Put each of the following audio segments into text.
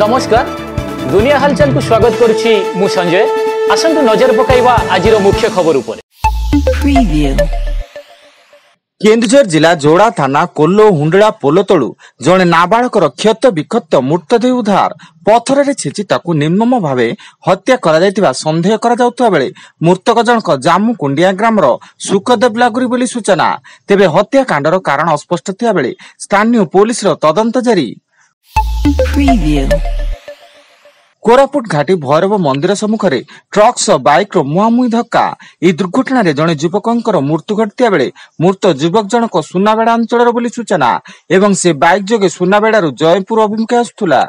नमस्कार दुनिया हालचाल को स्वागत करुछि मु संजय। आसंतु नजर पकाइबा आजिर मुख्य खबर उपरे। केन्दुझर जिला जोड़ा थाना कोल्लो हुंडला पोल तलु जड़े नाबालकर क्षत विक्षत मृतदेह उद्धार पथर छेची ताकू निर्मम भावे हत्या करा सन्देह करा बेले मृतक जनक जामु कुंडिया ग्रामर सुखदेव लागुरी बोली सूचना। तेबे हत्याकांडर कारण अस्पष्ट थिया बेले स्थानीय पुलिस तदंत जारी। कोरापुट घाटी भैरव मंदिर सम्मुख में ट्रक सह बाइक मुहांमुही धक्का। यह दुर्घटना जड़े युवकर मृत्यु घटता बेले मृत युवक जनक सुनाबेड़ा अंचल बोली सूचना एवं से बाइक जोगे सुनाबेड़ा जयपुर अभिमुखे आसुला।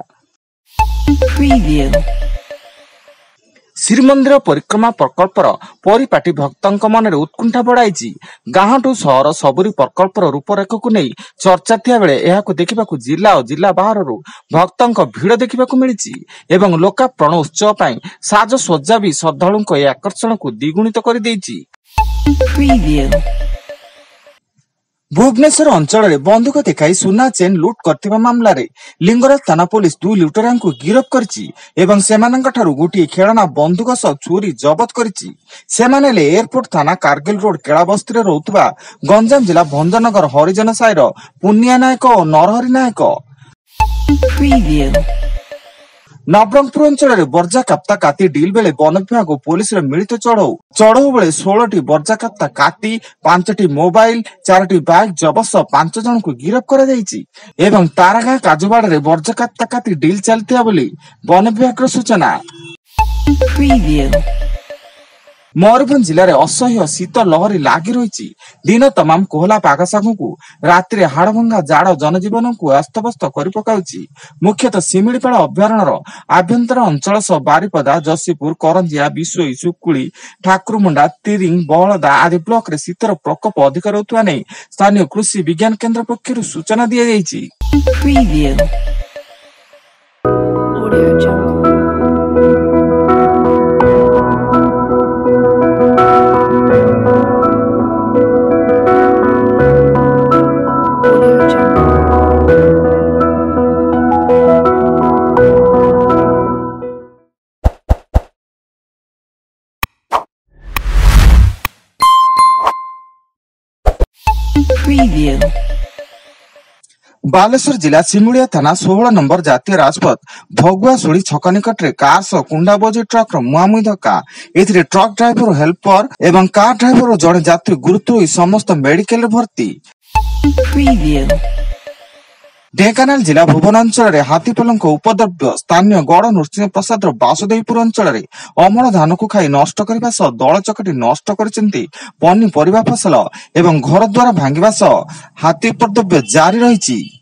श्रीमंदिर परिक्रमा प्रकल्पर परिपाटी भक्तों मन में उत्कंठा बढ़ाई। गाँ ठू सहर सबुरी प्रकल्पर रूपरेख को नहीं चर्चा थिया बेले एहाकु देखिबाकु जिला और जिला बाहर भक्तों भीड़ देखिबाकु मिलिछि एवं लोकार्पण उत्सव पई साजसज्जा भी श्रद्धालुओं ए आकर्षण को द्विगुणित कर देछि। भुवनेश्वर अंचल में बंधुक देखाई सुना चेन लुट करथिबा मामला रे लिंगराज थाना पुलिस 2 लुटेरा को गिरफ्त करछि एवं सेमानंक ठारू गोटी खेलना बंधुक सह चोरी जबत करछि। सेमाने ले एयरपोर्ट थाना कारगिल रोड केला बस्ती रे रहउतबा गंजाम जिला भंजनगर हरिजन साईर पुनिया नायक और नरहरि नायक। नवरंगपुर अंचल में बर्जा काप्ता काती डिल बेले वन विभाग और पुलिस मिलित चढ़ऊ बेले 16टी बर्जा काप्ता काती 5टी मोबाइल 4टी बाइक जबत सह 5 जन को गिरफ्त कर तारागाँ काजुवाड़ में बर्जा काप्ता काती डिल चलता वन विभाग सूचना। मयूरभंज जिले में असह्य शीत लहरी लगी रही। दिन तमाम कोहला पाग सागू राति हाड़भंगा जाड़ जनजीवन को अस्तव्यस्त कर पकाउछि। मुख्यतः सिमिलीपाल अभयारण्यर आभ्यंतर अंचल सह बारिपदा जसीपुर करंजिया बिशोई सुकुली ठाकुरमुंडा तिरिंग बहलदा आदि ब्लॉक रे शीतर प्रकोप अधिक रहुवा नहीं स्थानीय कृषि विज्ञान केन्द्र पक्षर सूचना दी जाइछि। बालेश्वर जिला सिमुलिया थाना 16 नंबर जातीय राजपथ भगुआशुड़ी छक निकट में कार सह कुंडा बोझी ट्रक मुहांमुही धक्का। एथिरे ट्रक ड्राइवर हेल्पर एवं कार ड्राइवर जड़े यात्री गुरुतर होई समस्त मेडिकल भर्ती। ढेंकानाल जिला भुवन अंचल में हाथीपलक उपद्रव्य स्थानीय गड़ नृसिंह प्रसाद बासुदेवपुर अंचल में अमल धान को खाई नष्ट करने सह दल चकटी नष्ट करछन्ती पनीपरिबा फसल एवं घर द्वार भांगिबा सह हाथी उपद्रव्य जारी रही।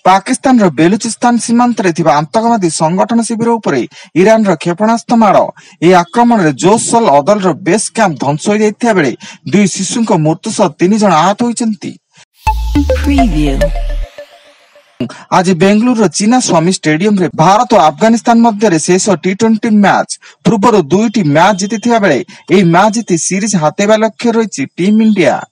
पाकिस्तान रो बेलुचिस्तान सीमांत रे थिबा आतंकवादी संगठन शिविर उपरे ईरान रो क्षेपणास्त्र माड़ ए आक्रमण रे जोसल अदल रो बेस कैंप ध्वंस हो जाइथिया बेले 2 शिशुंक मृत्यु सह 3 जन आहत होइचंती। आज बेंगलुरु चीना स्वामी स्टेडियम रे भारत और अफगानिस्तान मध्य शेष T20 मैच पूर्व 2टी मैच जीति बेले ए मैच जीति सीरीज हातेबा लक्ष्य रही टीम इंडिया।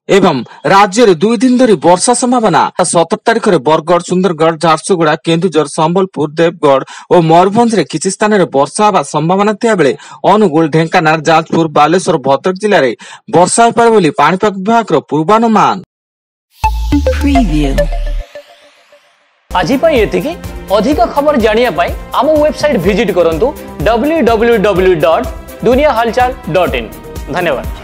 एवं राज्य में 2 दिन धरी वर्षा संभावना 17 तारीख में बरगढ़ सुंदरगढ़ झारसुगुड़ा केन्दुझर संबलपुर देवगढ़ और मयूरभंज में किसी स्थान में वर्षा होगा संभावना थिया बेले अनुगुल ढेंकानाल जाजपुर बालेश्वर भद्रक जिले में वर्षा होपारे बोली पाणीपाग विभाग पूर्वानुमान। आज अधिक खबर जानिया पाई आम वेबसाइट विजिट करंतु www.duniyahalchal.in। धन्यवाद।